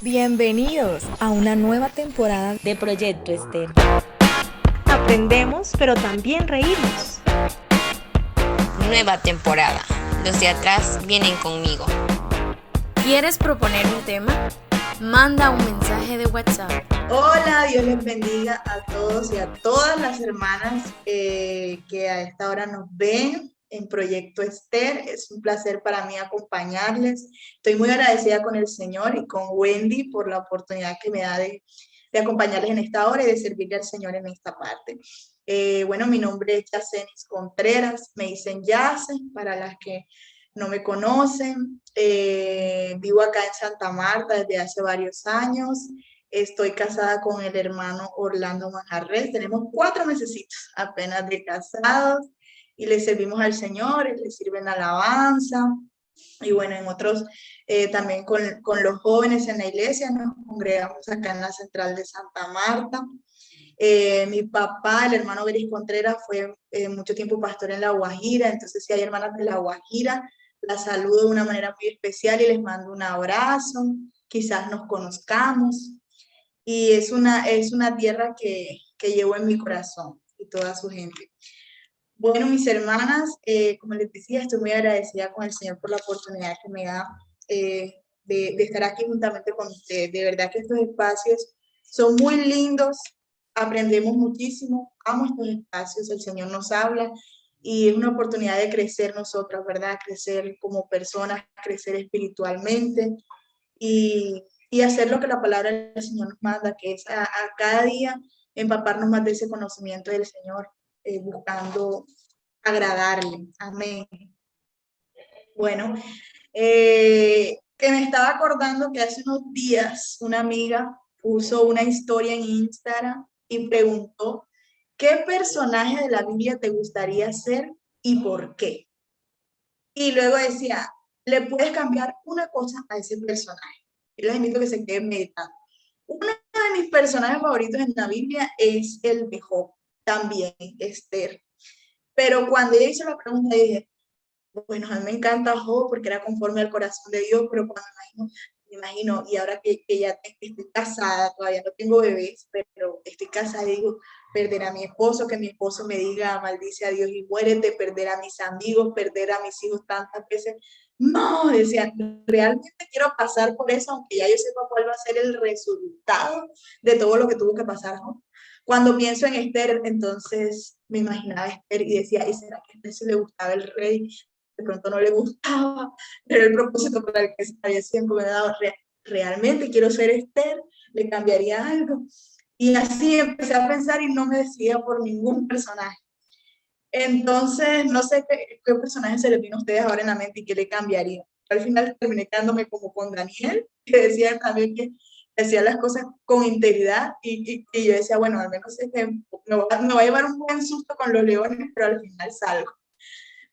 Bienvenidos a una nueva temporada de Proyecto Esther. Aprendemos, pero también reímos. Nueva temporada. Los de atrás vienen conmigo. ¿Quieres proponer un tema? Manda un mensaje de WhatsApp. Hola, Dios les bendiga a todos y a todas las hermanas que a esta hora nos ven en Proyecto Esther. Es un placer para mí acompañarles. Estoy muy agradecida con el Señor y con Wendy por la oportunidad que me da de acompañarles en esta hora y de servirle al Señor en esta parte. Bueno, mi nombre es Yacenis Contreras, me dicen Yace, para las que no me conocen. Vivo acá en Santa Marta desde hace varios años. Estoy casada con el hermano Orlando Manjarres. Tenemos 4 mesecitos apenas de casados y le servimos al Señor, le sirven alabanza. Y bueno, en otros, también con los jóvenes en la iglesia, nos congregamos acá en la central de Santa Marta. Mi papá, el hermano Beris Contreras, fue mucho tiempo pastor en La Guajira, entonces si hay hermanas de La Guajira, las saludo de una manera muy especial y les mando un abrazo, quizás nos conozcamos, y es una tierra que llevo en mi corazón y toda su gente. Bueno, mis hermanas, como les decía, estoy muy agradecida con el Señor por la oportunidad que me da de estar aquí juntamente con ustedes. De verdad que estos espacios son muy lindos, aprendemos muchísimo, amo estos espacios, el Señor nos habla y es una oportunidad de crecer nosotras, ¿verdad? Crecer como personas, crecer espiritualmente y hacer lo que la palabra del Señor nos manda, que es a cada día empaparnos más de ese conocimiento del Señor, buscando agradarle. Amén. Bueno, que me estaba acordando que hace unos días una amiga puso una historia en Instagram y preguntó, ¿qué personaje de la Biblia te gustaría ser y por qué? Y luego decía, le puedes cambiar una cosa a ese personaje. Yo les invito a que se queden meditando. Uno de mis personajes favoritos en la Biblia es el de Job, también Esther. Pero cuando ella hizo la pregunta, dije, bueno, a mí me encanta Job porque era conforme al corazón de Dios, pero cuando me imagino, y ahora que ya estoy casada, todavía no tengo bebés, pero estoy casada y digo, perder a mi esposo, que mi esposo me diga, maldice a Dios y muérete, perder a mis amigos, perder a mis hijos tantas veces. No, decía, realmente quiero pasar por eso, aunque ya yo sepa cuál va a ser el resultado de todo lo que tuvo que pasar, ¿no? Cuando pienso en Esther, entonces me imaginaba a Esther y decía, ¿y será que a Esther se le gustaba el rey? De pronto no le gustaba, pero el propósito para el que se había sido encomendado, realmente quiero ser Esther, le cambiaría algo. Y así empecé a pensar y no me decidía por ningún personaje. Entonces, no sé qué personaje se le vino a ustedes ahora en la mente y qué le cambiaría. Al final terminé quedándome como con Daniel, que decía también que hacía las cosas con integridad y yo decía, bueno, al menos es que me va a llevar un buen susto con los leones, pero al final salgo.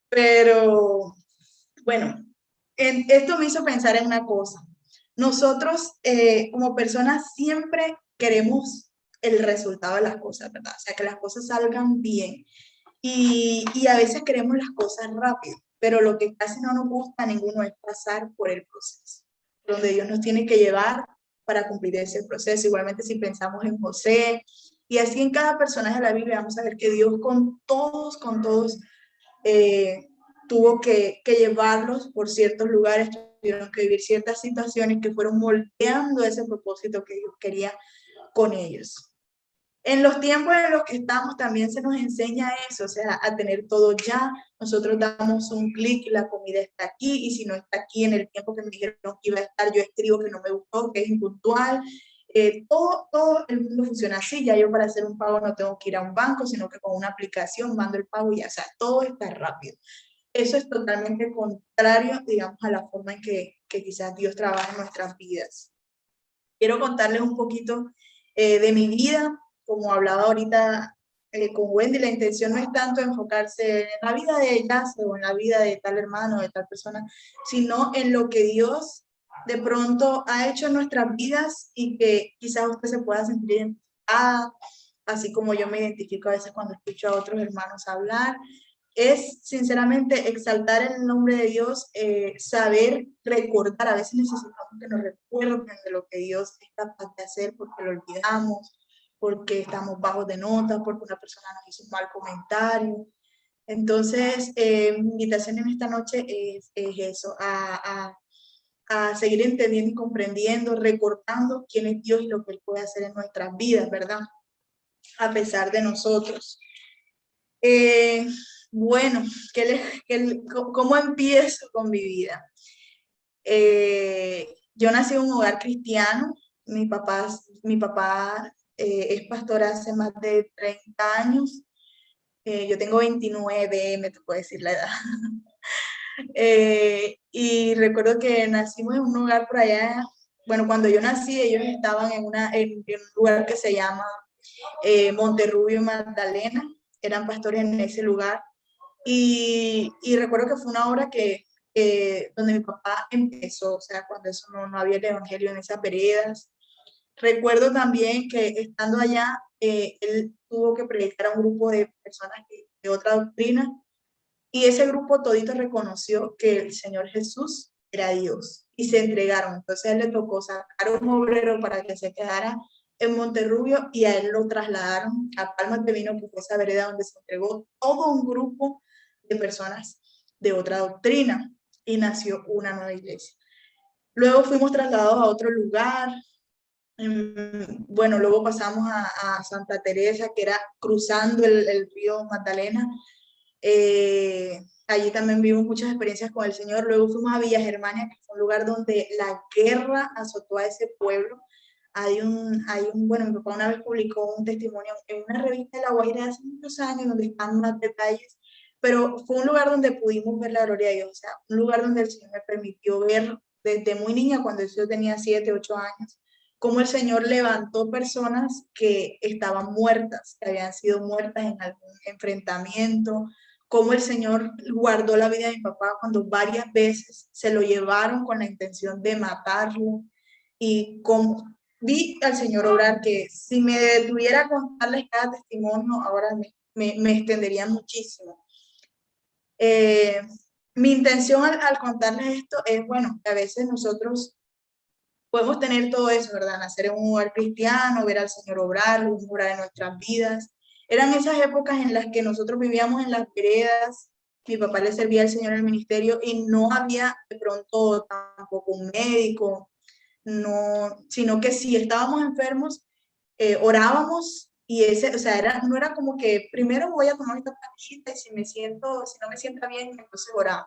Pero bueno, esto me hizo pensar en una cosa. Nosotros como personas siempre queremos el resultado de las cosas, ¿verdad? O sea, que las cosas salgan bien. Y a veces queremos las cosas rápido, pero lo que casi no nos gusta a ninguno es pasar por el proceso, donde Dios nos tiene que llevar para cumplir ese proceso. Igualmente si pensamos en José, y así en cada personaje de la Biblia vamos a ver que Dios con todos, eh, tuvo que llevarlos por ciertos lugares, tuvieron que vivir ciertas situaciones que fueron moldeando ese propósito que Dios quería con ellos. En los tiempos en los que estamos también se nos enseña eso, o sea, a tener todo ya. Nosotros damos un clic y la comida está aquí, y si no está aquí en el tiempo que me dijeron que iba a estar, yo escribo que no me gustó, que es impuntual. Todo el mundo funciona así. Ya yo para hacer un pago no tengo que ir a un banco, sino que con una aplicación mando el pago y ya, o sea, todo está rápido. Eso es totalmente contrario, digamos, a la forma en que quizás Dios trabaja en nuestras vidas. Quiero contarles un poquito de mi vida, como hablaba ahorita con Wendy. La intención no es tanto enfocarse en la vida de ellas o en la vida de tal hermano, de tal persona, sino en lo que Dios de pronto ha hecho en nuestras vidas y que quizás usted se pueda sentir identificada, así como yo me identifico a veces cuando escucho a otros hermanos hablar. es sinceramente exaltar el nombre de Dios, saber recordar. A veces necesitamos que nos recuerden de lo que Dios es capaz de hacer porque lo olvidamos, porque estamos bajos de nota, porque una persona nos hizo un mal comentario. Entonces, mi invitación en esta noche es eso, a seguir entendiendo y comprendiendo, recordando quién es Dios y lo que Él puede hacer en nuestras vidas, ¿verdad? A pesar de nosotros. Eh, bueno, ¿cómo empiezo con mi vida? Yo nací en un hogar cristiano. Mi papá es pastor hace más de 30 años. Yo tengo 29, me tocó decir la edad. Y recuerdo que nacimos en un lugar por allá. Bueno, cuando yo nací, ellos estaban en un lugar que se llama Monterrubio y Magdalena. Eran pastores en ese lugar. Y recuerdo que fue una hora donde mi papá empezó, o sea, cuando eso no había el evangelio en esas veredas. Recuerdo también que estando allá, él tuvo que predicar a un grupo de personas de otra doctrina, y ese grupo todito reconoció que el Señor Jesús era Dios y se entregaron. Entonces a él le tocó sacar un obrero para que se quedara en Monterrubio, y a él lo trasladaron a Palmas de Vino, que fue esa vereda donde se entregó todo un grupo de personas de otra doctrina, y nació una nueva iglesia. Luego fuimos trasladados a otro lugar. Bueno, luego pasamos a Santa Teresa, que era cruzando el río Magdalena. Allí también vivimos muchas experiencias con el Señor. Luego fuimos a Villa Germania, que fue un lugar donde la guerra azotó a ese pueblo. Bueno, mi papá una vez publicó un testimonio en una revista de La Guaira hace muchos años, donde están más detalles, pero fue un lugar donde pudimos ver la gloria de Dios, o sea, un lugar donde el Señor me permitió ver desde muy niña, cuando yo tenía 7, 8 años, cómo el Señor levantó personas que estaban muertas, que habían sido muertas en algún enfrentamiento, cómo el Señor guardó la vida de mi papá cuando varias veces se lo llevaron con la intención de matarlo, y cómo vi al Señor obrar, que si me detuviera a contarles cada testimonio, ahora me extendería muchísimo. Mi intención al contarles esto es, bueno, que a veces nosotros podemos tener todo eso, ¿verdad? Nacer en un hogar cristiano, ver al Señor obrar en nuestras vidas. Eran esas épocas en las que nosotros vivíamos en las veredas. Mi papá le servía al Señor en el ministerio y no había de pronto tampoco un médico, no, sino que si estábamos enfermos, orábamos, y o sea, no era como que primero voy a tomar esta pastillita y si no me siento bien, entonces oraba.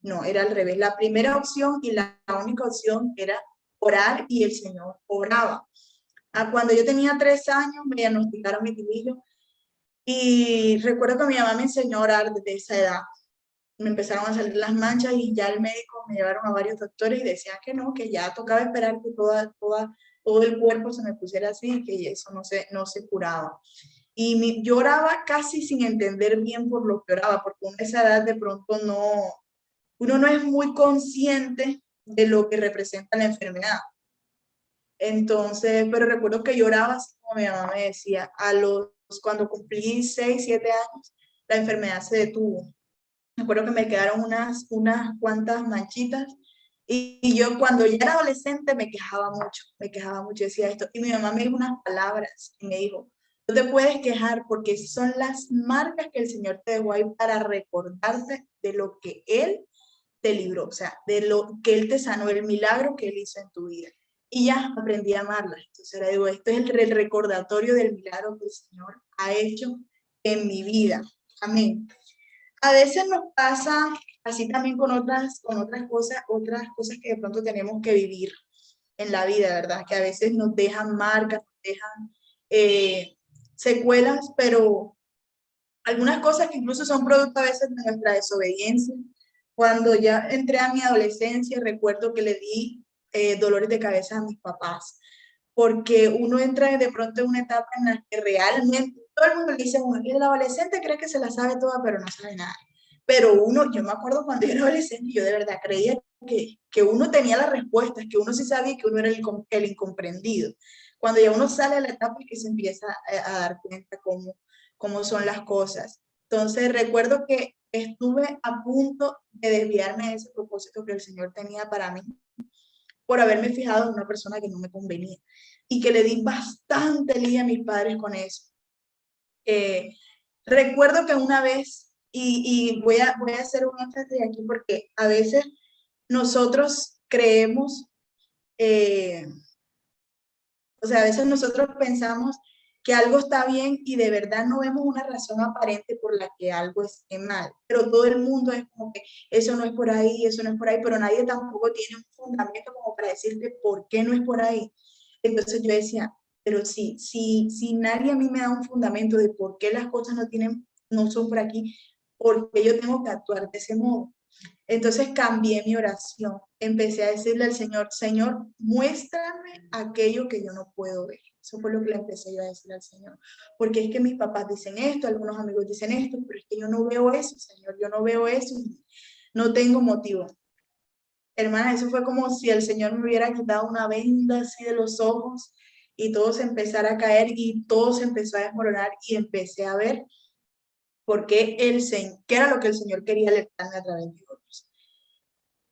No, era al revés. La primera opción y la única opción era orar, y el Señor obraba. Cuando yo tenía 3 años me diagnosticaron vitiligo, y recuerdo que mi mamá me enseñó a orar desde esa edad. Me empezaron a salir las manchas y ya el médico me llevaron a varios doctores y decían que no, que ya tocaba esperar que todo el cuerpo se me pusiera así y que eso no se curaba. Y yo oraba casi sin entender bien por lo que oraba, porque a esa edad de pronto uno no es muy consciente de lo que representa la enfermedad. Entonces, pero recuerdo que lloraba así como mi mamá me decía. Cuando cumplí 6, 7 años, la enfermedad se detuvo. Me acuerdo que me quedaron unas cuantas manchitas, y yo cuando ya era adolescente me quejaba mucho, decía esto, y mi mamá me dijo unas palabras y me dijo: no te puedes quejar, porque son las marcas que el Señor te dejó ahí para recordarte de lo que Él te libró, o sea, de lo que Él te sanó, el milagro que Él hizo en tu vida. Y ya aprendí a amarla. Entonces ahora digo, esto es el recordatorio del milagro que el Señor ha hecho en mi vida. Amén. A veces nos pasa así también con otras cosas que de pronto tenemos que vivir en la vida, ¿verdad? Que a veces nos dejan marcas, nos dejan secuelas, pero algunas cosas que incluso son producto a veces de nuestra desobediencia. Cuando ya entré a mi adolescencia, recuerdo que le di dolores de cabeza a mis papás, porque uno entra de pronto en una etapa en la que realmente todo el mundo le dice: bueno, el adolescente cree que se la sabe toda, pero no sabe nada. Pero yo me acuerdo cuando yo era adolescente, yo de verdad creía que uno tenía las respuestas, que uno sí sabía, que uno era el incomprendido. Cuando ya uno sale de la etapa y que se empieza a dar cuenta cómo son las cosas. Entonces recuerdo que estuve a punto de desviarme de ese propósito que el Señor tenía para mí por haberme fijado en una persona que no me convenía y que le di bastante lidia a mis padres con eso. Recuerdo que una vez, y voy a hacer un énfasis aquí porque a veces nosotros creemos, eh, o sea, a veces nosotros pensamos que algo está bien y de verdad no vemos una razón aparente por la que algo esté mal, pero todo el mundo es como que eso no es por ahí, eso no es por ahí, pero nadie tampoco tiene un fundamento como para decirte por qué no es por ahí. Entonces yo decía, pero si nadie a mí me da un fundamento de por qué las cosas no son por aquí, ¿por qué yo tengo que actuar de ese modo? Entonces cambié mi oración, empecé a decirle al Señor, Señor, muéstrame aquello que yo no puedo ver. Eso fue lo que le empecé yo a decir al Señor, porque es que mis papás dicen esto, algunos amigos dicen esto, pero es que yo no veo eso, Señor, yo no veo eso, no tengo motivo. Hermana, eso fue como si el Señor me hubiera quitado una venda así de los ojos y todo se empezara a caer y todo se empezó a desmoronar y empecé a ver qué era lo que el Señor quería alertarme a través de otros.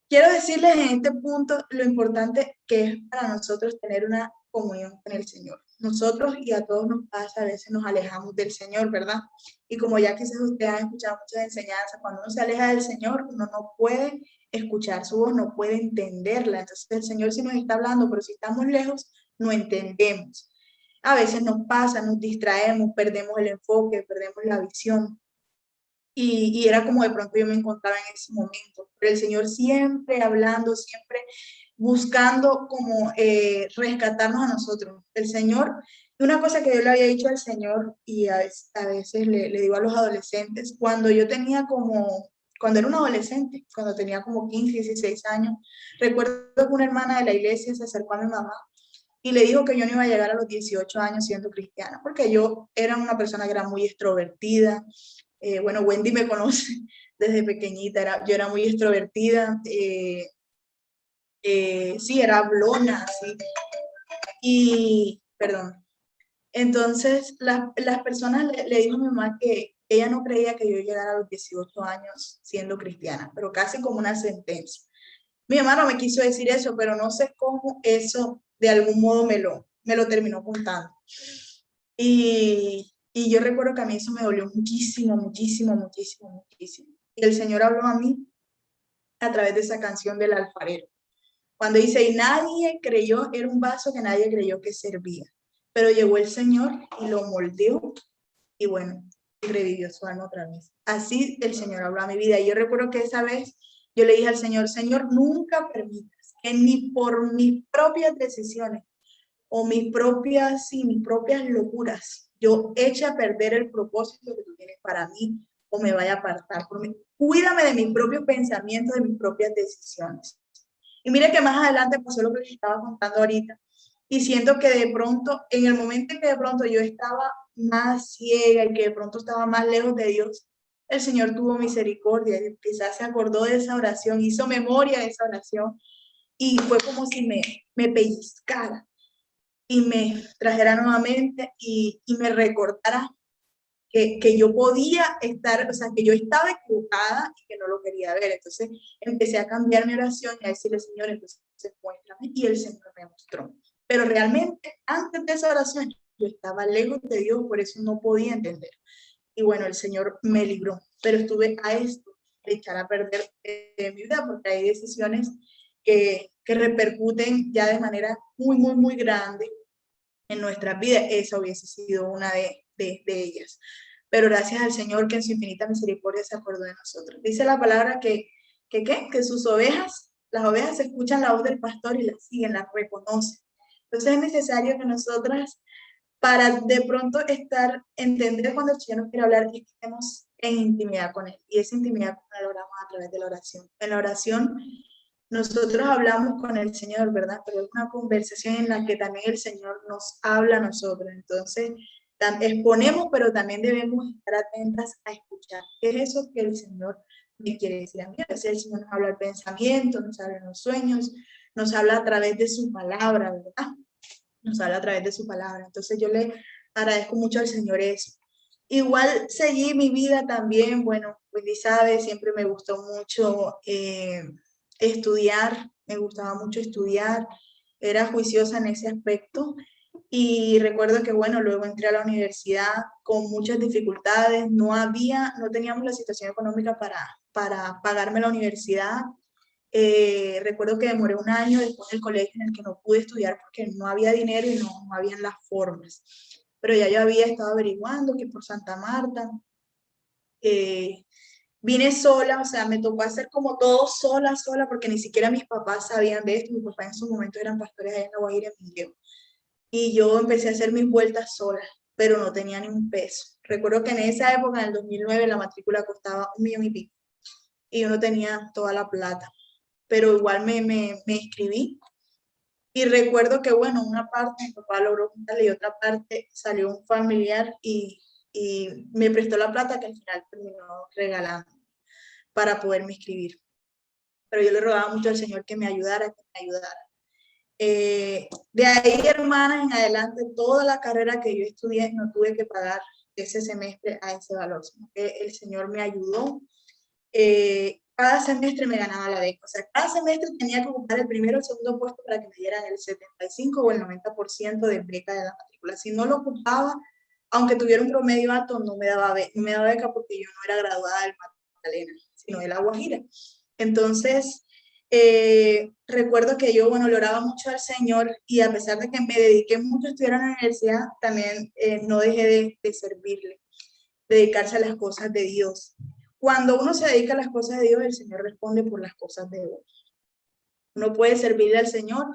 Quiero decirles en este punto lo importante que es para nosotros tener una comunión con el Señor. Nosotros y a todos nos pasa, a veces nos alejamos del Señor, ¿verdad? Y como ya quizás ustedes han escuchado muchas enseñanzas, cuando uno se aleja del Señor, uno no puede escuchar su voz, no puede entenderla. Entonces el Señor sí nos está hablando, pero si estamos lejos, no entendemos. A veces nos pasa, nos distraemos, perdemos el enfoque, perdemos la visión. Y era como de pronto yo me encontraba en ese momento, pero el Señor siempre hablando, siempre buscando como rescatarnos a nosotros. El Señor, una cosa que yo le había dicho al Señor y a veces le digo a los adolescentes, cuando era un adolescente, cuando tenía como 15, 16 años, recuerdo que una hermana de la iglesia se acercó a mi mamá y le dijo que yo no iba a llegar a los 18 años siendo cristiana, porque yo era una persona que era muy extrovertida. Bueno, Wendy me conoce desde pequeñita, yo era muy extrovertida, sí, era hablona, sí, y, perdón, entonces las personas le dijo a mi mamá que ella no creía que yo llegara a los 18 años siendo cristiana, pero casi como una sentencia. Mi mamá no me quiso decir eso, pero no sé cómo eso de algún modo me lo terminó contando. Y yo recuerdo que a mí eso me dolió muchísimo, muchísimo, muchísimo, muchísimo. Y el Señor habló a mí a través de esa canción del alfarero. Cuando dice, y nadie creyó, era un vaso que nadie creyó que servía. Pero llegó el Señor y lo moldeó y bueno, y revivió su alma otra vez. Así el Señor habló a mi vida. Y yo recuerdo que esa vez yo le dije al Señor, Señor, nunca permitas que ni por mis propias decisiones o mis propias locuras, yo eche a perder el propósito que tú tienes para mí o me vaya a apartar por mí. Cuídame de mis propios pensamientos, de mis propias decisiones. Y mire que más adelante pasó lo que les estaba contando ahorita. Y siento que de pronto, en el momento en que de pronto yo estaba más ciega y que de pronto estaba más lejos de Dios, el Señor tuvo misericordia y quizás se acordó de esa oración, hizo memoria de esa oración y fue como si me pellizcara y me trajera nuevamente y me recordara que yo podía estar, o sea, que yo estaba equivocada y que no lo quería ver. Entonces empecé a cambiar mi oración y a decirle, Señor, entonces muéstrame, y el Señor me mostró. Pero realmente, antes de esa oración, yo estaba lejos de Dios, por eso no podía entender. Y bueno, el Señor me libró, pero estuve a esto de echar a perder mi vida, porque hay decisiones que repercuten ya de manera muy, muy, muy grande en nuestra vida. Esa hubiese sido una de ellas. Pero gracias al Señor que en su infinita misericordia se acordó de nosotros. Dice la palabra que sus ovejas, las ovejas escuchan la voz del pastor y las siguen, las reconocen. Entonces es necesario que nosotras, para de pronto entender cuando el Señor nos quiere hablar, y estemos en intimidad con Él. Y esa intimidad con Él logramos a través de la oración. En la oración nosotros hablamos con el Señor, ¿verdad? Pero es una conversación en la que también el Señor nos habla a nosotros. Entonces, exponemos, pero también debemos estar atentas a escuchar. ¿Qué es eso que el Señor me quiere decir a mí? A veces el Señor nos habla el pensamiento, nos habla en los sueños, nos habla a través de su palabra, ¿verdad? Nos habla a través de su palabra. Entonces yo le agradezco mucho al Señor eso. Igual seguí mi vida también, bueno, Wendy sabe, siempre me gustó mucho estudiar, me gustaba mucho estudiar, era juiciosa en ese aspecto. Y recuerdo que, bueno, luego entré a la universidad con muchas dificultades, no teníamos la situación económica para pagarme la universidad. Recuerdo que demoré un año después del colegio en el que no pude estudiar porque no había dinero y no habían las formas. Pero ya yo había estado averiguando que por Santa Marta, eh, vine sola, o sea, me tocó hacer como todo sola, porque ni siquiera mis papás sabían de esto. Mis papás en su momento eran pastores allá en La Guajira, Emilio. Y yo empecé a hacer mis vueltas sola, pero no tenía ni un peso. Recuerdo que en esa época, en el 2009, la matrícula costaba 1,000,000 y pico, y yo no tenía toda la plata, pero igual me inscribí. Y recuerdo que, bueno, una parte mi papá logró juntarle y otra parte salió un familiar y me prestó la plata que al final terminó regalando para poderme inscribir. Pero yo le rogaba mucho al Señor que me ayudara, que me ayudara. De ahí, hermanas, en adelante, toda la carrera que yo estudié, no tuve que pagar ese semestre a ese valor, sino que el Señor me ayudó. Cada semestre me ganaba la beca, o sea, cada semestre tenía que ocupar el primero o el segundo puesto para que me dieran el 75 o el 90% de beca de la matrícula. Si no lo ocupaba, aunque tuviera un promedio alto, no me daba beca porque yo no era graduada del Magdalena, sino de La Guajira. Entonces, recuerdo que yo, bueno, le oraba mucho al Señor, y a pesar de que me dediqué mucho a estudiar en la universidad, también no dejé de servirle, dedicarse a las cosas de Dios. Cuando uno se dedica a las cosas de Dios, el Señor responde por las cosas de Dios. Uno puede servirle al Señor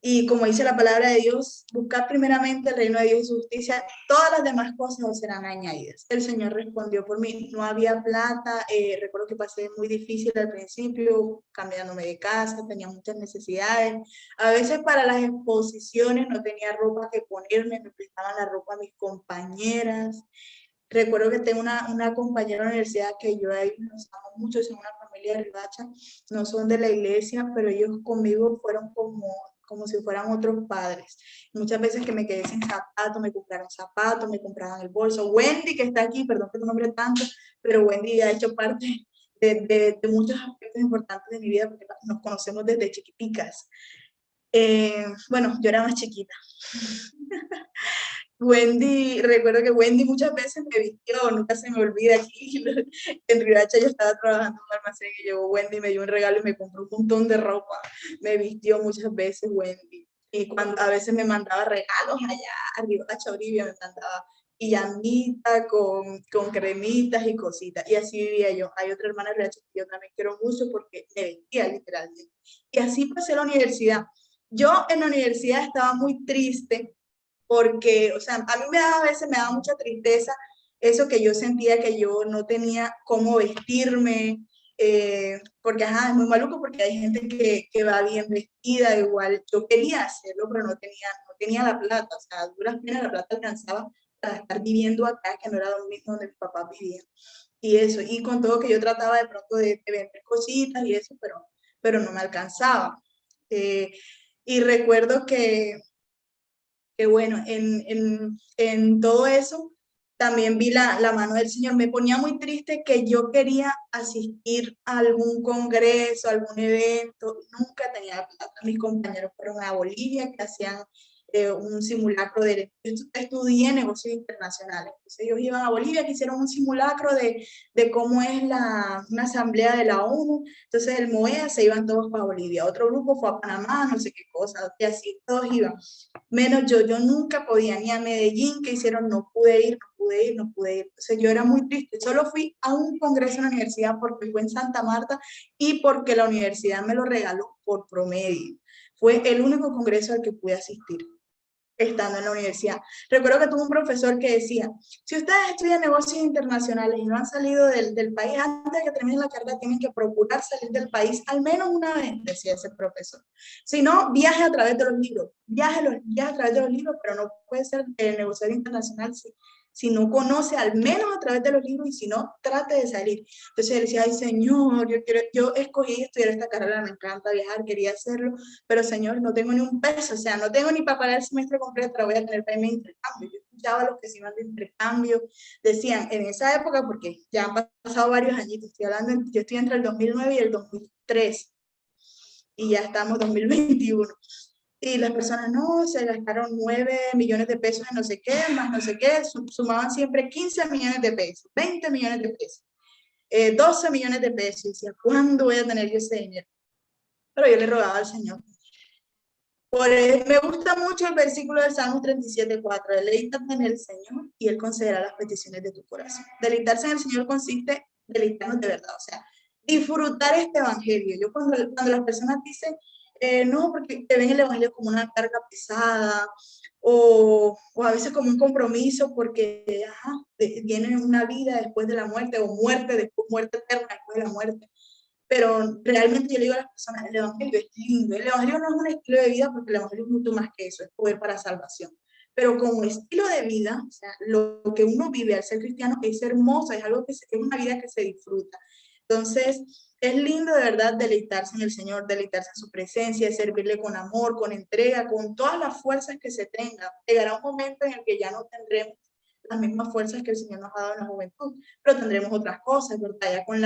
y, como dice la palabra de Dios, buscar primeramente el reino de Dios y su justicia, todas las demás cosas os serán añadidas. El Señor respondió por mí. No había plata, recuerdo que pasé muy difícil al principio, cambiándome de casa, tenía muchas necesidades. A veces para las exposiciones no tenía ropa que ponerme, me prestaban la ropa a mis compañeras. Recuerdo que tengo una compañera de la universidad que yo a ellos los amo mucho, son una familia de Ribacha, no son de la iglesia, pero ellos conmigo fueron como si fueran otros padres. Muchas veces que me quedé sin zapatos, me compraron zapatos, me compraban el bolso. Wendy, que está aquí, perdón que tu nombre tanto, pero Wendy ha hecho parte de muchos aspectos importantes de mi vida, porque nos conocemos desde chiquiticas. Bueno, yo era más chiquita. Wendy, recuerdo que Wendy muchas veces me vistió, nunca se me olvida aquí, en Ribacha yo estaba trabajando en un almacén y llegó Wendy, me dio un regalo y me compró un montón de ropa, me vistió muchas veces Wendy, y cuando a veces me mandaba regalos allá a Ribacha, Olivia me mandaba pillamita con cremitas y cositas, y así vivía yo. Hay otra hermana de Ribacha que yo también quiero mucho porque me vestía literalmente, y así pasé a la universidad. Yo en la universidad estaba muy triste porque, o sea, a mí a veces me daba mucha tristeza eso, que yo sentía que yo no tenía cómo vestirme, porque, ajá, es muy maluco porque hay gente que va bien vestida, igual yo quería hacerlo, pero no tenía la plata, o sea, a duras penas la plata alcanzaba para estar viviendo acá, que no era lo mismo donde mi papá vivía, y eso, y con todo que yo trataba de pronto de vender cositas y eso, pero no me alcanzaba. Eh, y recuerdo que bueno, en todo eso también vi la mano del Señor. Me ponía muy triste que yo quería asistir a algún congreso, algún evento, nunca tenía plata. Mis compañeros fueron a Bolivia, que hacían un simulacro yo estudié negocios internacionales. Entonces ellos iban a Bolivia, que hicieron un simulacro de cómo es una asamblea de la ONU. Entonces el MOEA se iban todos para Bolivia, otro grupo fue a Panamá, no sé qué cosa, y así todos iban. Menos yo nunca podía, ni a Medellín, que hicieron, no pude ir. Entonces yo era muy triste, solo fui a un congreso en la universidad porque fue en Santa Marta y porque la universidad me lo regaló por promedio. Fue el único congreso al que pude asistir estando en la universidad. Recuerdo que tuve un profesor que decía, si ustedes estudian negocios internacionales y no han salido del país, antes de que terminen la carrera tienen que procurar salir del país al menos una vez, decía ese profesor. Si no, viaje a través de los libros, viaje a través de los libros, pero no puede ser negociador internacional si no conoce al menos a través de los libros, y si no, trate de salir. Entonces él decía, ay Señor, yo escogí estudiar esta carrera, me encanta viajar, quería hacerlo, pero Señor, no tengo ni un peso, o sea, no tengo ni para pagar el semestre completo, pero voy a tener para irme de intercambio. Yo escuchaba a los que se iban de intercambio, decían en esa época, porque ya han pasado varios añitos, estoy hablando, yo estoy entre el 2009 y el 2003, y ya estamos en 2021. Y las personas, no, se gastaron 9 millones de pesos en no sé qué, más no sé qué, sumaban siempre 15 millones de pesos, 20 millones de pesos, 12 millones de pesos. Y decía, ¿cuándo voy a tener yo ese dinero? Pero yo le rogaba al Señor. Me gusta mucho el versículo del Salmo 37:4, deleítate en el Señor y Él concederá las peticiones de tu corazón. Deleitarse en el Señor consiste en deleitarnos de verdad, o sea, disfrutar este evangelio. Yo cuando las personas dicen, no, porque te ven el evangelio como una carga pesada o a veces como un compromiso porque viene una vida después de la muerte o muerte eterna después de la muerte. Pero realmente yo le digo a las personas, el evangelio es lindo. El evangelio no es un estilo de vida porque el evangelio es mucho más que eso, es poder para salvación. Pero como estilo de vida, o sea, lo que uno vive al ser cristiano es hermoso, es algo es una vida que se disfruta. Entonces, es lindo de verdad deleitarse en el Señor, deleitarse en su presencia, servirle con amor, con entrega, con todas las fuerzas que se tengan. Llegará un momento en el que ya no tendremos las mismas fuerzas que el Señor nos ha dado en la juventud, pero tendremos otras cosas, ¿verdad? Ya con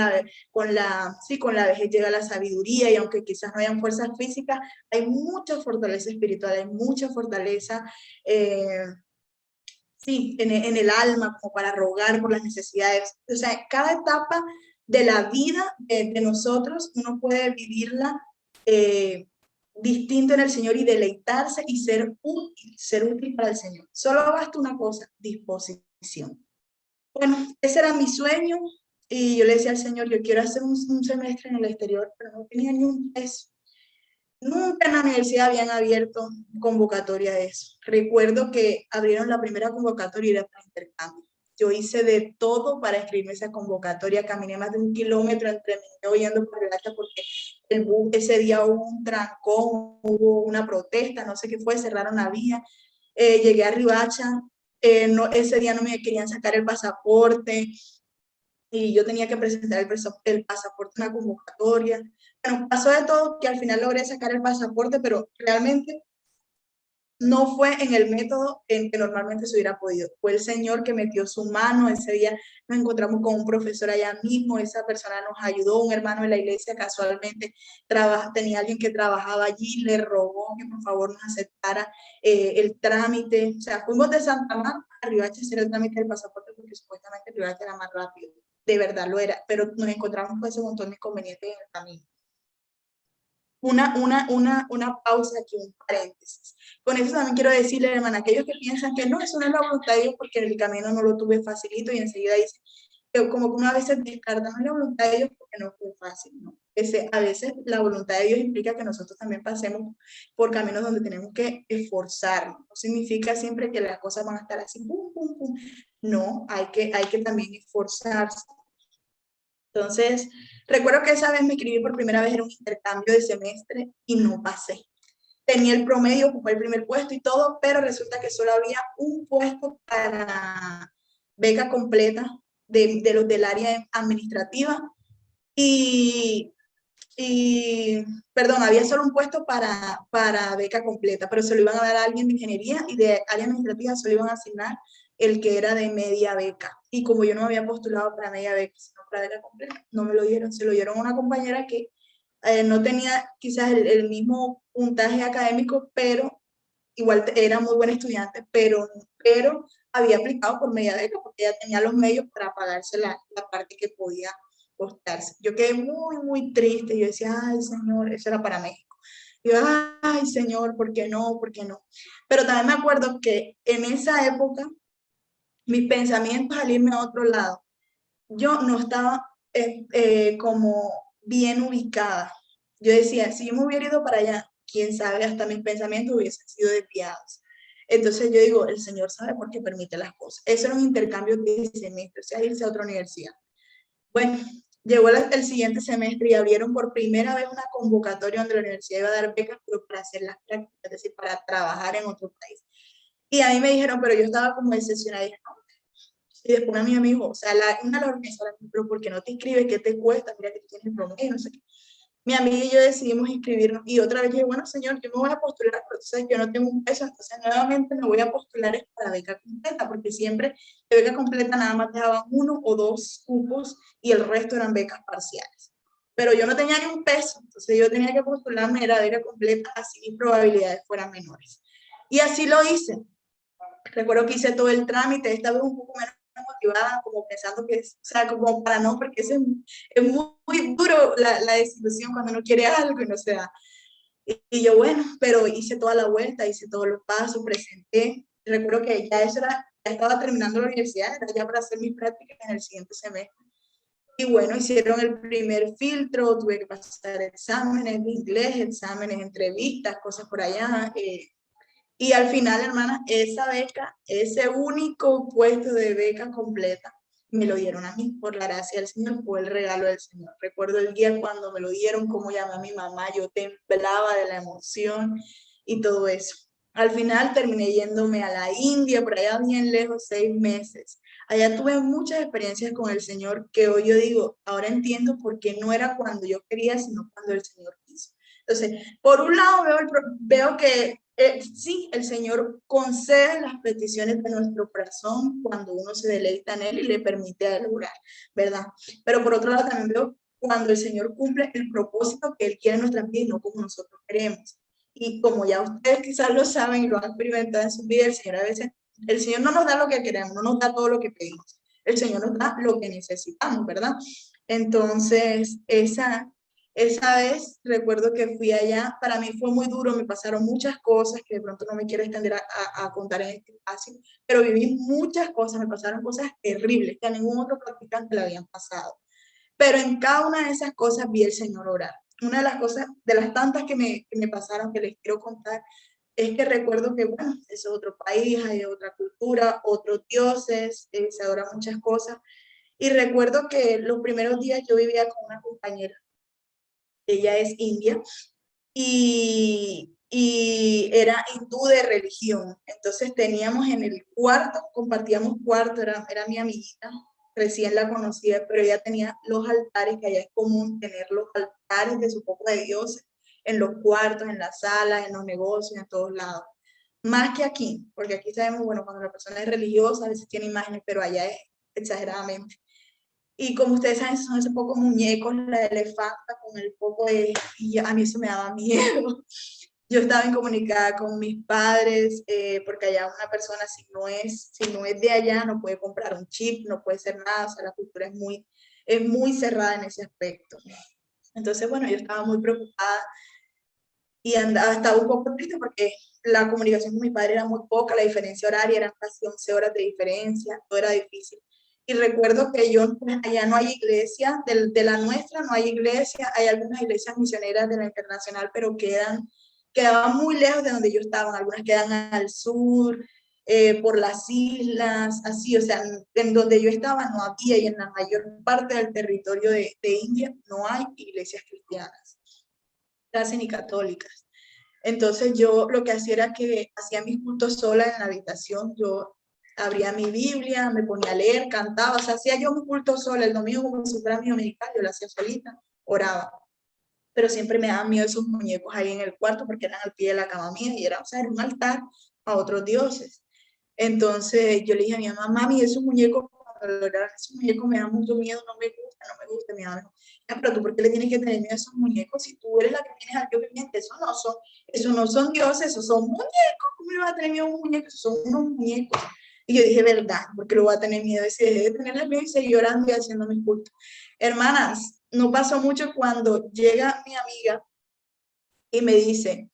la vejez llega la sabiduría y aunque quizás no hayan fuerzas físicas, hay mucha fortaleza espiritual, hay mucha fortaleza, en el alma como para rogar por las necesidades. O sea, cada etapa de la vida de nosotros, uno puede vivirla distinto en el Señor y deleitarse y ser útil para el Señor. Solo basta una cosa, disposición. Bueno, ese era mi sueño y yo le decía al Señor, yo quiero hacer un semestre en el exterior, pero no tenía ni un peso. Nunca en la universidad habían abierto convocatoria de eso. Recuerdo que abrieron la primera convocatoria y era para intercambio. Yo hice de todo para escribirme esa convocatoria, caminé más de 1 kilómetro entre mí yendo por Riohacha porque el bus, ese día hubo un trancón, hubo una protesta, no sé qué fue, cerraron la vía. Llegué a Riohacha, ese día no me querían sacar el pasaporte y yo tenía que presentar el pasaporte en la convocatoria. Bueno, pasó de todo que al final logré sacar el pasaporte, pero realmente no fue en el método en que normalmente se hubiera podido. Fue el Señor que metió su mano. Ese día nos encontramos con un profesor allá mismo, esa persona nos ayudó, un hermano de la iglesia casualmente tenía alguien que trabajaba allí, le rogó que por favor nos aceptara el trámite. O sea, fuimos de Santa Marta a Riohacha a hacer el trámite del pasaporte porque supuestamente Riohacha era más rápido. De verdad lo era, pero nos encontramos con ese montón de inconvenientes en el camino. Una pausa aquí, un paréntesis. Con eso también quiero decirle, hermana, aquellos que piensan que no, eso no es la voluntad de Dios porque en el camino no lo tuve facilito y enseguida dicen, que como que una vez se descarta, no es la voluntad de Dios porque no fue fácil, ¿no? A veces la voluntad de Dios implica que nosotros también pasemos por caminos donde tenemos que esforzarnos. No significa siempre que las cosas van a estar así, pum, pum, pum. No, hay que también esforzarse. Entonces, recuerdo que esa vez me inscribí por primera vez en un intercambio de semestre y no pasé. Tenía el promedio, ocupé el primer puesto y todo, pero resulta que solo había un puesto para beca completa de los del área administrativa perdón, había solo un puesto para beca completa, pero se lo iban a dar a alguien de ingeniería y de área administrativa se lo iban a asignar el que era de media beca. Y como yo no había postulado para media beca, sino para beca completa, no me lo dieron. Se lo dieron a una compañera que no tenía quizás el mismo puntaje académico, pero igual era muy buena estudiante, pero había aplicado por media beca porque ella tenía los medios para pagarse la parte que podía costarse. Yo quedé muy, muy triste. Yo decía, ay, Señor, eso era para México. Yo, ay, Señor, ¿por qué no? ¿Por qué no? Pero también me acuerdo que en esa época, mis pensamientos al irme a otro lado, yo no estaba como bien ubicada. Yo decía, si yo me hubiera ido para allá, quién sabe, hasta mis pensamientos hubiesen sido desviados. Entonces yo digo, el Señor sabe por qué permite las cosas. Eso era un intercambio de semestre, o sea, irse a otra universidad. Bueno, llegó el siguiente semestre y abrieron por primera vez una convocatoria donde la universidad iba a dar becas, pero para hacer las prácticas, es decir, para trabajar en otro país. Y a mí me dijeron, pero yo estaba como decepcionada y dije, no. Y después una amiga me dijo, o sea, una de las organizadoras me dijo, pero ¿por qué no te inscribes? ¿Qué te cuesta? Mira que tú tienes el promedio, no sé qué. mi amiga y yo decidimos inscribirnos y otra vez dije, bueno, señor, yo me voy a postular, pero tú sabes que yo no tengo un peso, entonces nuevamente me voy a postular es para beca completa, porque siempre de beca completa nada más dejaban 1 o 2 cupos y el resto eran becas parciales. Pero yo no tenía ni un peso, entonces yo tenía que postularme, era beca completa, así mis probabilidades fueran menores. Y así lo hice. Recuerdo que hice todo el trámite, esta vez un poco menos motivada, como pensando que, o sea, como para no, porque es muy, muy duro la desilusión cuando uno quiere algo y no se da. Y yo, bueno, pero hice toda la vuelta, hice todos los pasos, presenté. Recuerdo que ya eso era, ya estaba terminando la universidad, era ya para hacer mis prácticas en el siguiente semestre. Y bueno, hicieron el primer filtro, tuve que pasar exámenes de inglés, exámenes, entrevistas, cosas por allá. Y al final, hermana, esa beca, ese único puesto de beca completa, me lo dieron a mí por la gracia del Señor, fue el regalo del Señor. Recuerdo el día cuando me lo dieron, cómo llamé a mi mamá, yo temblaba de la emoción y todo eso. Al final terminé yéndome a la India, por allá bien lejos, 6 meses. Allá tuve muchas experiencias con el Señor que hoy yo digo, ahora entiendo por qué no era cuando yo quería, sino cuando el Señor quiso. Entonces, por un lado veo que sí, el Señor concede las peticiones de nuestro corazón cuando uno se deleita en Él y le permite lograr, ¿verdad? Pero por otro lado también veo cuando el Señor cumple el propósito que Él quiere en nuestra vida y no como nosotros queremos. Y como ya ustedes quizás lo saben y lo han experimentado en su vida, el Señor no nos da lo que queremos, no nos da todo lo que pedimos. El Señor nos da lo que necesitamos, ¿verdad? Entonces, esa vez recuerdo que fui allá, para mí fue muy duro, me pasaron muchas cosas que de pronto no me quiero extender a contar en este espacio, pero viví muchas cosas, me pasaron cosas terribles que a ningún otro practicante le habían pasado. Pero en cada una de esas cosas vi el Señor orar. Una de las cosas, de las tantas que me pasaron que les quiero contar, es que recuerdo que, bueno, es otro país, hay otra cultura, otros dioses, se adoran muchas cosas. Y recuerdo que los primeros días yo vivía con una compañera, ella es india, y era hindú de religión. Entonces teníamos en el cuarto, compartíamos cuarto, era mi amiguita, recién la conocía, pero ella tenía los altares, que allá es común tener los altares de su poco de dioses en los cuartos, en las salas, en los negocios, en todos lados. Más que aquí, porque aquí sabemos, bueno, cuando la persona es religiosa, a veces tiene imágenes, pero allá es exageradamente. Y como ustedes saben, son esos pocos muñecos, la elefanta con el poco de... Y a mí eso me daba miedo. Yo estaba incomunicada con mis padres, porque allá una persona si no es de allá no puede comprar un chip, no puede ser nada, o sea, la cultura es muy cerrada en ese aspecto. Entonces, bueno, yo estaba muy preocupada y estaba un poco triste porque la comunicación con mi padre era muy poca, la diferencia horaria eran casi 11 horas de diferencia, todo era difícil. Y recuerdo que pues, allá no hay iglesia, de la nuestra no hay iglesia, hay algunas iglesias misioneras de la internacional, pero quedaban muy lejos de donde yo estaba, algunas quedan al sur, por las islas, así, o sea, en donde yo estaba no había, y en la mayor parte del territorio de India no hay iglesias cristianas, casi ni católicas. Entonces yo lo que hacía era que hacía mis cultos sola en la habitación, yo abría mi Biblia, me ponía a leer, cantaba, o sea, hacía yo mi culto sola, el domingo como si fuera mi dominical, yo lo hacía solita, oraba. Pero siempre me daban miedo esos muñecos ahí en el cuarto porque eran al pie de la cama mía y era, o sea, era un altar a otros dioses. Entonces yo le dije a mi mamá, mami, esos muñecos, cuando lograron esos muñecos me dan mucho miedo, no me gusta, mi mamá. "Ah, pero tú, ¿por qué le tienes que tener miedo a esos muñecos si tú eres la que tienes al Dios viviente? Eso no son dioses, esos son muñecos. ¿Cómo le vas a tener miedo a un muñeco? Esos son unos muñecos. Y yo dije, verdad, porque lo voy a tener miedo. Y dejé de tenerle miedo y seguí llorando y haciendo mis cultos. Hermanas, no pasó mucho cuando llega mi amiga y me dice,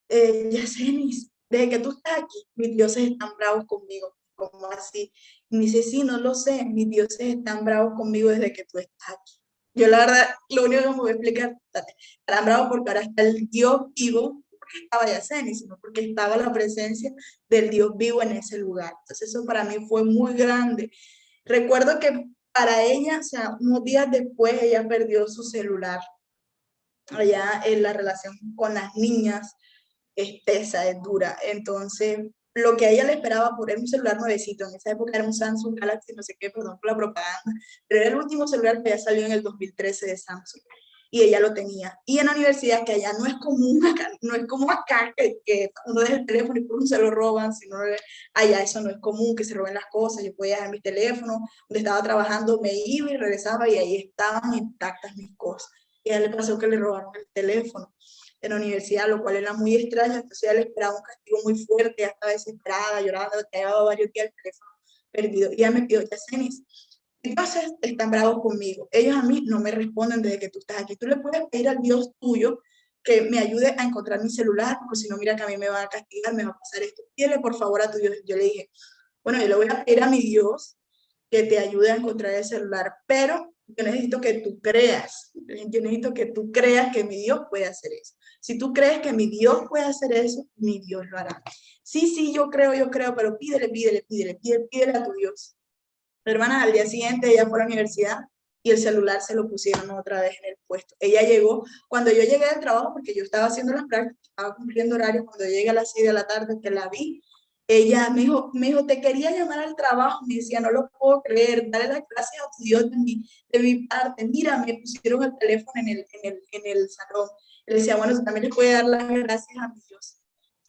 Yacenis, desde que tú estás aquí, mis dioses están bravos conmigo. ¿Cómo así? Y me dice, sí, no lo sé, mis dioses están bravos conmigo desde que tú estás aquí. Yo la verdad, lo único que me voy a explicar, estarán bravos porque ahora está el Dios vivo, porque estaba Yacenis, sino porque estaba la presencia del Dios vivo en ese lugar. Entonces eso para mí fue muy grande. Recuerdo que para ella, o sea, unos días después, ella perdió su celular. Allá en la relación con las niñas es tesa, es dura. Entonces, lo que a ella le esperaba por era un celular nuevecito, en esa época era un Samsung Galaxy, no sé qué, perdón por la propaganda, pero era el último celular que ya salió en el 2013 de Samsung. y ella lo tenía. Y en la universidad, que allá no es común, no es como acá, que uno deja el teléfono y pum, se lo roban, sino allá eso no es común, que se roben las cosas. Yo podía dejar mi teléfono, donde estaba trabajando, me iba y regresaba y ahí estaban intactas mis cosas. Y a él le pasó que le robaron el teléfono en la universidad, lo cual era muy extraño, entonces ella le esperaba un castigo muy fuerte, ya estaba desesperada, llorando, que llevaba varios días el teléfono perdido. Y ella me pidió, Yacenis, entonces están bravos conmigo. Ellos a mí no me responden desde que tú estás aquí. Tú le puedes pedir al Dios tuyo que me ayude a encontrar mi celular, porque si no, mira que a mí me van a castigar, me va a pasar esto. Pídele por favor a tu Dios. Yo le dije, bueno, yo le voy a pedir a mi Dios que te ayude a encontrar el celular, pero yo necesito que tú creas. Yo necesito que tú creas que mi Dios puede hacer eso. Si tú crees que mi Dios puede hacer eso, mi Dios lo hará. Sí, yo creo, pero pídele a tu Dios. Hermanas, al día siguiente ella fue a la universidad y el celular se lo pusieron otra vez en el puesto. Ella llegó, cuando yo llegué del trabajo, porque yo estaba haciendo las prácticas, estaba cumpliendo horario, cuando llegué a las 6 de la tarde que la vi, ella me dijo, te quería llamar al trabajo, me decía, no lo puedo creer, dale las gracias a tu Dios de mi parte, mira, me pusieron el teléfono en el salón. Le decía, bueno, también les puede dar las gracias a mi Dios.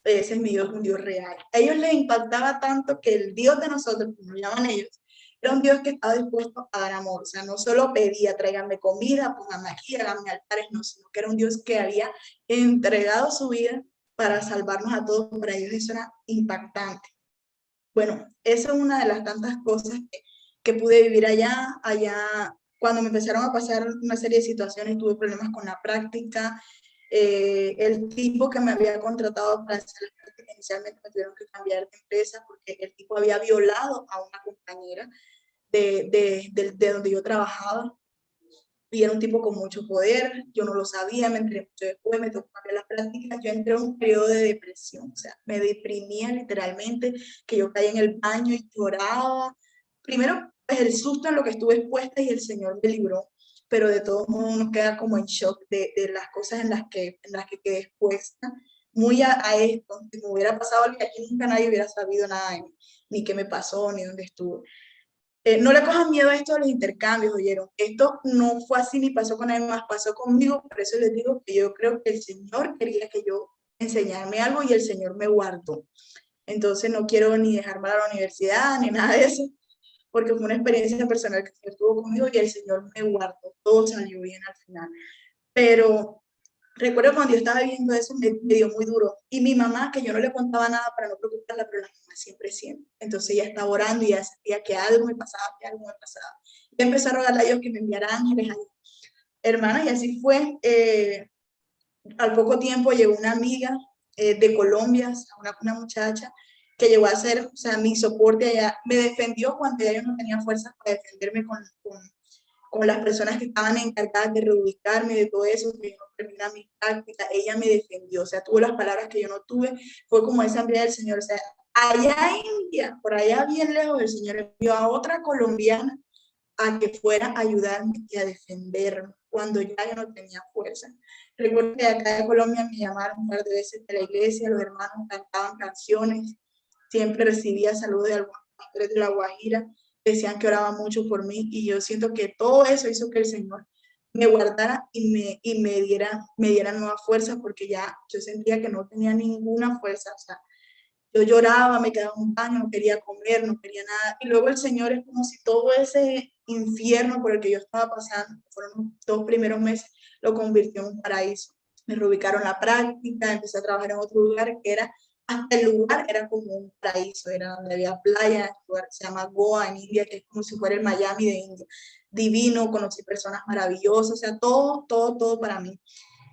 Ese es mi Dios, un Dios real. A ellos les impactaba tanto que el Dios de nosotros, como llaman ellos, era un Dios que estaba dispuesto a dar amor. O sea, no solo pedía, tráiganme comida, pónganme aquí, háganme altares, no, sino que era un Dios que había entregado su vida para salvarnos a todos. Para ellos eso era impactante. Bueno, esa es una de las tantas cosas que pude vivir allá. Cuando me empezaron a pasar una serie de situaciones, tuve problemas con la práctica. El tipo que me había contratado para hacer la práctica inicialmente me tuvieron que cambiar de empresa porque el tipo había violado a una compañera de donde yo trabajaba, y era un tipo con mucho poder. Yo no lo sabía, me enteré mucho después, me tocó cambiar las prácticas. Yo entré en un periodo de depresión, o sea, me deprimía literalmente, que yo caía en el baño y lloraba. Primero, pues el susto en lo que estuve expuesta y el Señor me libró, pero de todos modos uno queda como en shock de las cosas en las que quedé expuesta, muy a esto. Si me hubiera pasado algo que aquí nunca nadie hubiera sabido nada de mí, ni qué me pasó, ni dónde estuve. No le cojan miedo a esto de los intercambios, oyeron. Esto no fue así ni pasó con nadie más, pasó conmigo. Por eso les digo que yo creo que el Señor quería que yo enseñarme algo y el Señor me guardó. Entonces no quiero ni dejar mal a la universidad ni nada de eso, porque fue una experiencia personal que el Señor tuvo conmigo y el Señor me guardó. Todo salió bien al final. Pero recuerdo cuando yo estaba viviendo eso, me dio muy duro. Y mi mamá, que yo no le contaba nada para no preocuparla, pero la mamá siempre siente. Entonces ella estaba orando y ella sentía que algo me pasaba, que algo me pasaba. Y empezó a rogarle a Dios que me enviara ángeles allá. Hermana, y así fue. Al poco tiempo llegó una amiga de Colombia, una muchacha, que llegó a ser, o sea, mi soporte allá. Me defendió cuando ya yo no tenía fuerzas para defenderme con las personas que estaban encargadas de reubicarme, de todo eso, que yo no terminaba mi práctica. Ella me defendió, o sea, tuvo las palabras que yo no tuve. Fue como esa envía del Señor, o sea, allá en India, por allá bien lejos, el Señor envió a otra colombiana a que fuera a ayudarme y a defenderme cuando ya yo no tenía fuerza. Recuerdo que acá de Colombia me llamaron un par de veces de la iglesia, los hermanos cantaban canciones, siempre recibía saludos de algunos pastores de La Guajira, decían que oraban mucho por mí, y yo siento que todo eso hizo que el Señor me guardara y me diera nueva fuerza, porque ya yo sentía que no tenía ninguna fuerza. O sea, yo lloraba, me quedaba en un baño, no quería comer, no quería nada. Y luego el Señor, es como si todo ese infierno por el que yo estaba pasando, fueron los 2 primeros meses, lo convirtió en un paraíso. Me reubicaron la práctica, empecé a trabajar en otro lugar que era, hasta el lugar era como un paraíso, era donde había playa, el lugar se llama Goa en India, que es como si fuera el Miami de India. Divino, conocí personas maravillosas, o sea, todo para mí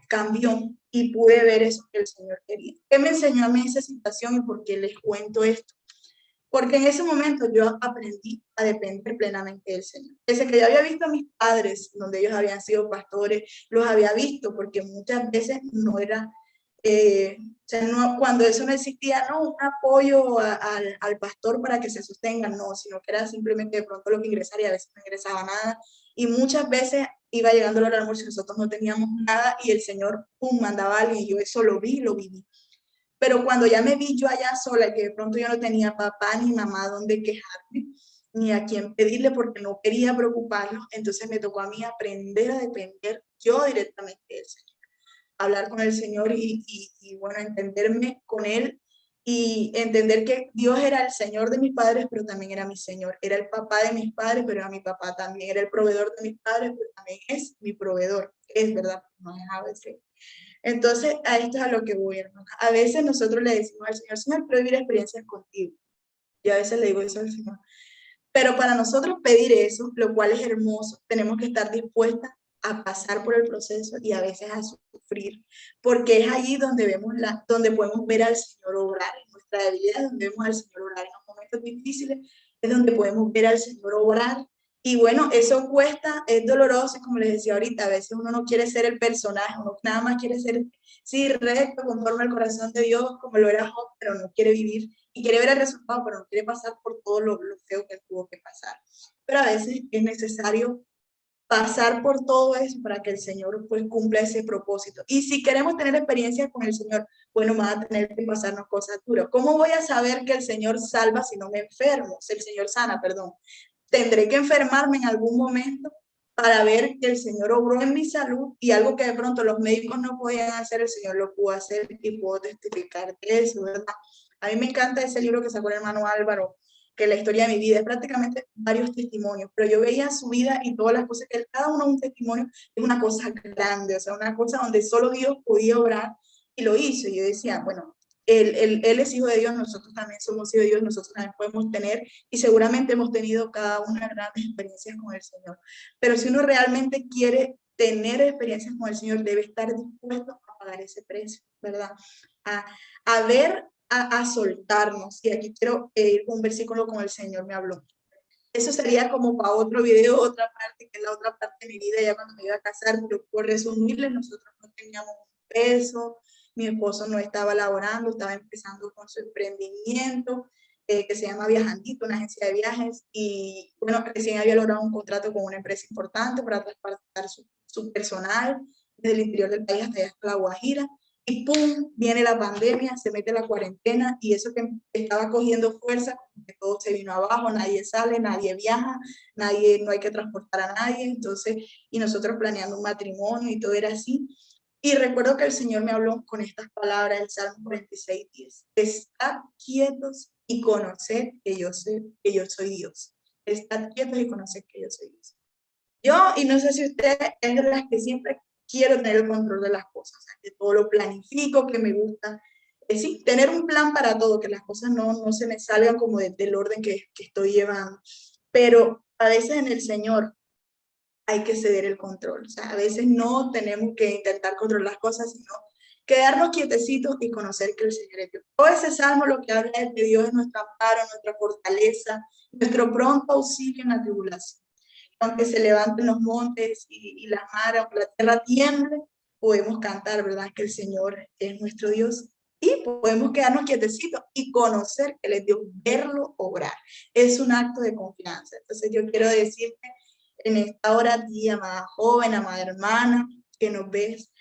cambió y pude ver eso que el Señor quería. ¿Qué me enseñó a mí esa situación y por qué les cuento esto? Porque en ese momento yo aprendí a depender plenamente del Señor. Desde que yo había visto a mis padres, donde ellos habían sido pastores, los había visto, porque muchas veces no era, o sea, no, cuando eso no existía, no un apoyo al pastor para que se sostenga, no, sino que era simplemente de pronto lo que ingresara, y a veces no ingresaba nada. Y muchas veces iba llegando la hora del almuerzo y nosotros no teníamos nada, y el Señor, pum, mandaba a alguien, y yo eso lo vi, lo viví. Pero cuando ya me vi yo allá sola, que de pronto yo no tenía papá ni mamá donde quejarme, ni a quién pedirle porque no quería preocuparlo. Entonces me tocó a mí aprender a depender yo directamente del Señor, hablar con el Señor y bueno, entenderme con Él y entender que Dios era el Señor de mis padres, pero también era mi Señor. Era el papá de mis padres, pero era mi papá también. Era el proveedor de mis padres, pero también es mi proveedor. Es verdad, no es a veces. Entonces, a esto es a lo que voy, hermano. A veces nosotros le decimos al Señor, Señor, quiero vivir experiencias contigo. Y a veces le digo eso al Señor. Pero para nosotros pedir eso, lo cual es hermoso, tenemos que estar dispuestas a pasar por el proceso y a veces a sufrir, porque es allí donde donde podemos ver al Señor obrar en nuestra debilidad, donde vemos al Señor obrar en los momentos difíciles, es donde podemos ver al Señor obrar. Y bueno, eso cuesta, es doloroso, como les decía ahorita, a veces uno no quiere ser el personaje, uno nada más quiere ser, sí, recto, conforme al corazón de Dios, como lo era Job, pero no quiere vivir y quiere ver el resultado, pero no quiere pasar por todo lo feo que tuvo que pasar. Pero a veces es necesario pasar por todo eso para que el Señor pues cumpla ese propósito. Y si queremos tener experiencia con el Señor, bueno, van a tener que pasarnos cosas duras. ¿Cómo voy a saber que el Señor salva si no me enfermo? Si el Señor sana, perdón. Tendré que enfermarme en algún momento para ver que el Señor obró en mi salud y algo que de pronto los médicos no podían hacer, el Señor lo pudo hacer y puedo testificar de eso, ¿verdad? A mí me encanta ese libro que sacó el hermano Álvaro, que es la historia de mi vida, es prácticamente varios testimonios, pero yo veía su vida y todas las cosas que cada uno un testimonio es una cosa grande, o sea, una cosa donde solo Dios podía obrar y lo hizo. Y yo decía, bueno, él es hijo de Dios, nosotros también somos hijos de Dios, nosotros también podemos tener y seguramente hemos tenido cada una grandes experiencias con el Señor. Pero si uno realmente quiere tener experiencias con el Señor, debe estar dispuesto a pagar ese precio, ¿verdad? A ver, a soltarnos. Y aquí quiero ir con un versículo como el Señor me habló. Eso sería como para otro video, otra parte, que es la otra parte de mi vida, ya cuando me iba a casar, pero por resumirle, nosotros no teníamos un peso, mi esposo no estaba laborando, estaba empezando con su emprendimiento, que se llama Viajandito, una agencia de viajes, y bueno, recién había logrado un contrato con una empresa importante para transportar su personal desde el interior del país hasta allá hasta La Guajira, y pum, viene la pandemia, se mete la cuarentena y eso que estaba cogiendo fuerza, que todo se vino abajo, nadie sale, nadie viaja, no hay que transportar a nadie, entonces, y nosotros planeando un matrimonio y todo era así. Y recuerdo que el Señor me habló con estas palabras, el Salmo 46:10. Estad quietos y conoced que yo soy Dios. Estad quietos y conoced que yo soy Dios. Yo, y no sé si usted es de las que siempre quiero tener el control de las cosas, o sea, que todo lo planifico, que me gusta, sí, tener un plan para todo, que las cosas no se me salgan como del orden que estoy llevando. Pero a veces en el Señor hay que ceder el control, o sea, a veces no tenemos que intentar controlar las cosas, sino quedarnos quietecitos y conocer que el Señor es Dios. Todo ese salmo lo que habla es que Dios es nuestro amparo, nuestra fortaleza, nuestro pronto auxilio en la tribulación. Aunque se levanten los montes y las mares, aunque la tierra tiemble, podemos cantar, ¿verdad? Que el Señor es nuestro Dios y podemos quedarnos quietecitos y conocer que Él es Dios, verlo obrar. Es un acto de confianza. Entonces yo quiero decirte en esta hora a ti, amada joven, amada hermana, que nos ves,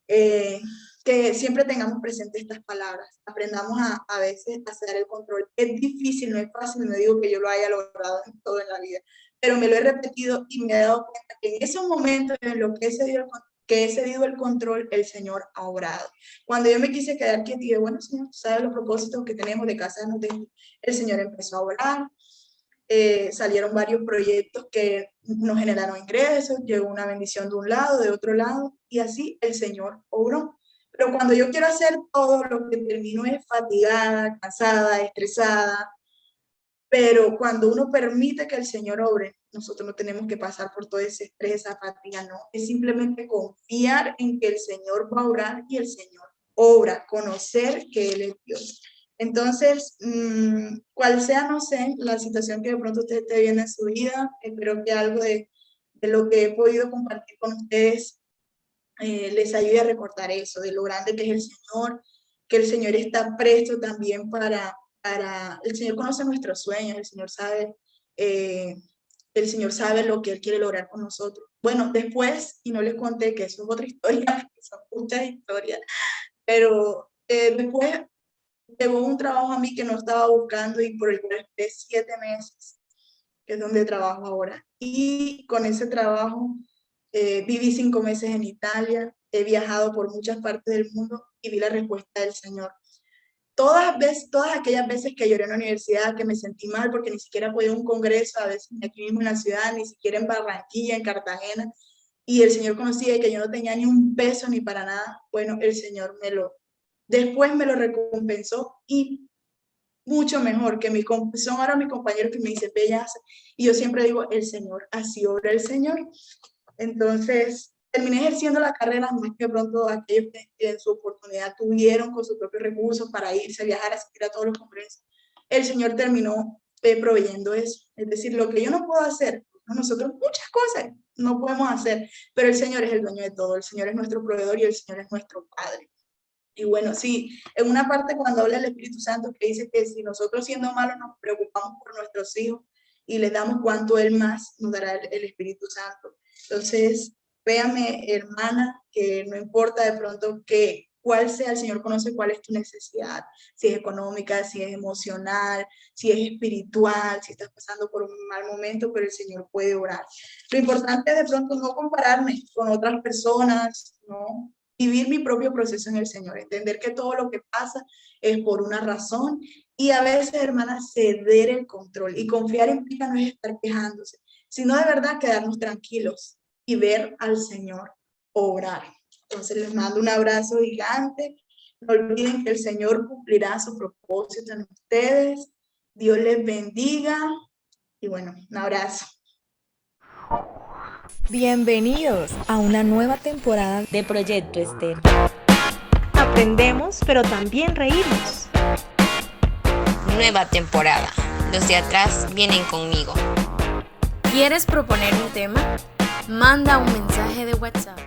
que siempre tengamos presente estas palabras, aprendamos a veces a ceder el control. Es difícil, no es fácil, no digo que yo lo haya logrado en todo en la vida, pero me lo he repetido y me he dado cuenta que en ese momento en lo que he cedido el control, el Señor ha obrado. Cuando yo me quise quedar quieta y dije, bueno, Señor, tú sabes los propósitos que tenemos de casarnos, el Señor empezó a orar. Salieron varios proyectos que nos generaron ingresos, llegó una bendición de un lado, de otro lado, y así el Señor obró. Pero cuando yo quiero hacer todo, lo que termino es fatigada, cansada, estresada. Pero cuando uno permite que el Señor obre, nosotros no tenemos que pasar por todo ese estrés, esa fatiga, no. Es simplemente confiar en que el Señor va a orar y el Señor obra, conocer que Él es Dios. Entonces, cual sea, no sé, la situación que de pronto usted esté viendo en su vida, espero que algo de lo que he podido compartir con ustedes les ayude a recordar eso, de lo grande que es el Señor, que el Señor está presto también el Señor conoce nuestros sueños, el Señor sabe lo que Él quiere lograr con nosotros. Bueno, después, y no les conté que eso es otra historia, porque son muchas historias, pero después llegó un trabajo a mí que no estaba buscando y por el cual esperé 7 meses. que es donde trabajo ahora. Y con ese trabajo viví 5 meses en Italia, he viajado por muchas partes del mundo y vi la respuesta del Señor. Todas aquellas veces que lloré en la universidad, que me sentí mal porque ni siquiera podía ir a un congreso, a veces aquí mismo en la ciudad, ni siquiera en Barranquilla, en Cartagena, y el Señor conocía y que yo no tenía ni un peso ni para nada, bueno, el Señor después me lo recompensó y mucho mejor, que son ahora mis compañeros que me dicen, bellas, y yo siempre digo, el Señor, así obra el Señor. Entonces, terminé ejerciendo la carrera, más que pronto aquellos que en su oportunidad tuvieron con sus propios recursos para irse a viajar, a asistir a todos los congresos. El Señor terminó proveyendo eso. Es decir, lo que yo no puedo hacer, nosotros muchas cosas no podemos hacer, pero el Señor es el dueño de todo, el Señor es nuestro proveedor y el Señor es nuestro Padre. Y bueno, sí, en una parte cuando habla el Espíritu Santo que dice que si nosotros siendo malos nos preocupamos por nuestros hijos y les damos cuanto Él más nos dará el Espíritu Santo. Entonces, véame, hermana, que no importa de pronto cuál sea, el Señor conoce cuál es tu necesidad, si es económica, si es emocional, si es espiritual, si estás pasando por un mal momento, pero el Señor puede orar. Lo importante es de pronto no compararme con otras personas, ¿no? Vivir mi propio proceso en el Señor, entender que todo lo que pasa es por una razón y a veces, hermana, ceder el control y confiar implica no es estar quejándose, sino de verdad quedarnos tranquilos y ver al Señor obrar. Entonces les mando un abrazo gigante, no olviden que el Señor cumplirá su propósito en ustedes, Dios les bendiga y bueno, un abrazo. Bienvenidos a una nueva temporada de Proyecto Esther. Aprendemos, pero también reímos. Nueva temporada. Los de atrás vienen conmigo. ¿Quieres proponer un tema? Manda un mensaje de WhatsApp.